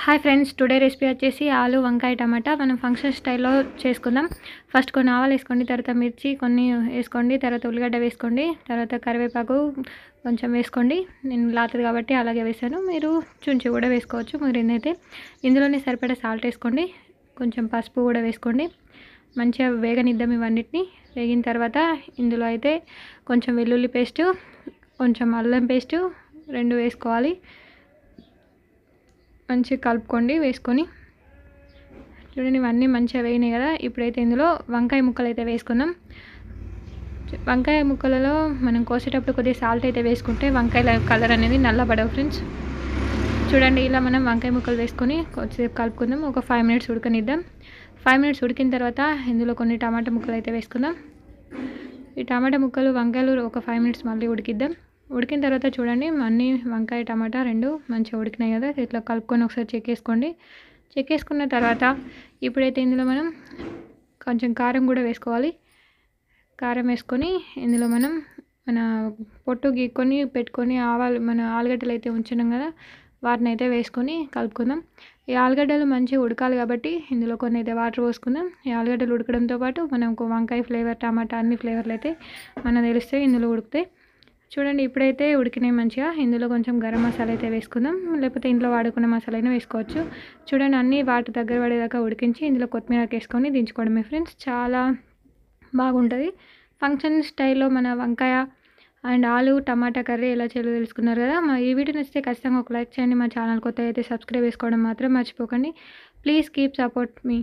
Hi friends, today recipe వచ్చేసి ఆలు వంకాయ టమాటా. మనం ఫంక్షన్ స్టైల్లో చేసుకుందాం. ఫస్ట్ కొన్ని ఆవాలు వేసుకోండి, తర్వాత మిర్చి కొన్ని వేసుకోండి, తర్వాత ఉల్లిగడ్డ వేసుకోండి, తర్వాత కరివేపాకు కొంచెం వేసుకోండి. నేను లాతది కాబట్టి అలాగే వేసాను, మీరు చుంచి కూడా వేసుకోవచ్చు. మీరు ఏంటైతే ఇందులోనే సరిపడా సాల్ట్ వేసుకోండి, కొంచెం పసుపు కూడా వేసుకోండి. మంచిగా వేగనిద్దాం ఇవన్నిటిని. వేగిన తర్వాత ఇందులో అయితే కొంచెం వెల్లుల్లి పేస్టు, కొంచెం అల్లం పేస్టు రెండు వేసుకోవాలి. మంచిగా కలుపుకోండి. వేసుకొని చూడండి, ఇవన్నీ మంచిగా వేగినాయి కదా. ఇప్పుడైతే ఇందులో వంకాయ ముక్కలు అయితే వేసుకుందాం. వంకాయ ముక్కలలో మనం కోసేటప్పుడు కొద్దిగా సాల్ట్ అయితే వేసుకుంటే వంకాయల కలర్ అనేది నల్లబడవు ఫ్రెండ్స్. చూడండి, ఇలా మనం వంకాయ ముక్కలు వేసుకొని కొద్దిసేపు కలుపుకుందాం. ఒక 5 మినిట్స్ ఉడకనిద్దాం. 5 మినిట్స్ ఉడికిన తర్వాత ఇందులో కొన్ని టమాటా ముక్కలు అయితే వేసుకుందాం. ఈ టమాటా ముక్కలు వంకాయలు ఒక 5 మినిట్స్ మళ్ళీ ఉడికిద్దాం. ఉడికిన తర్వాత చూడండి, అన్నీ వంకాయ టమాటా రెండు మంచిగా ఉడికినాయి కదా. ఇట్లా కలుపుకొని ఒకసారి చెక్ వేసుకున్న తర్వాత ఇప్పుడైతే ఇందులో మనం కొంచెం కారం కూడా వేసుకోవాలి. కారం వేసుకొని ఇందులో మనం మన పొట్టు గీక్కొని పెట్టుకొని మన ఆలుగడ్డలు అయితే ఉంచున్నాం కదా, వాటిని అయితే వేసుకొని కలుపుకుందాం. ఈ ఆలుగడ్డలు మంచిగా ఉడకాలి కాబట్టి ఇందులో కొన్ని అయితే వాటర్ పోసుకుందాం. ఈ ఆలుగడ్డలు ఉడకడంతో పాటు మనకు వంకాయ ఫ్లేవర్, టమాటా అన్ని ఫ్లేవర్లు అయితే మనకు తెలుస్తాయి ఇందులో ఉడికితే. చూడండి, ఇప్పుడైతే ఉడికినాయి మంచిగా. ఇందులో కొంచెం గరం మసాలా అయితే వేసుకుందాం, లేకపోతే ఇంట్లో వాడుకున్న మసాలా అయినా వేసుకోవచ్చు. చూడండి, అన్నీ వాటి దగ్గర పడేదాకా ఉడికించి ఇందులో కొత్తిమీర వేసుకొని దించుకోవడమే ఫ్రెండ్స్. చాలా బాగుంటుంది. ఫంక్షన్ స్టైల్లో మన వంకాయ అండ్ ఆలు టమాటా కర్రీ ఎలా చేయాలో తెలుసుకున్నారు కదా. మా ఈ వీడియో నచ్చితే ఖచ్చితంగా ఒక లైక్ చేయండి. మా ఛానల్ కొత్త అయితే సబ్స్క్రైబ్ చేసుకోవడం మాత్రం మర్చిపోకండి. Please keep support me.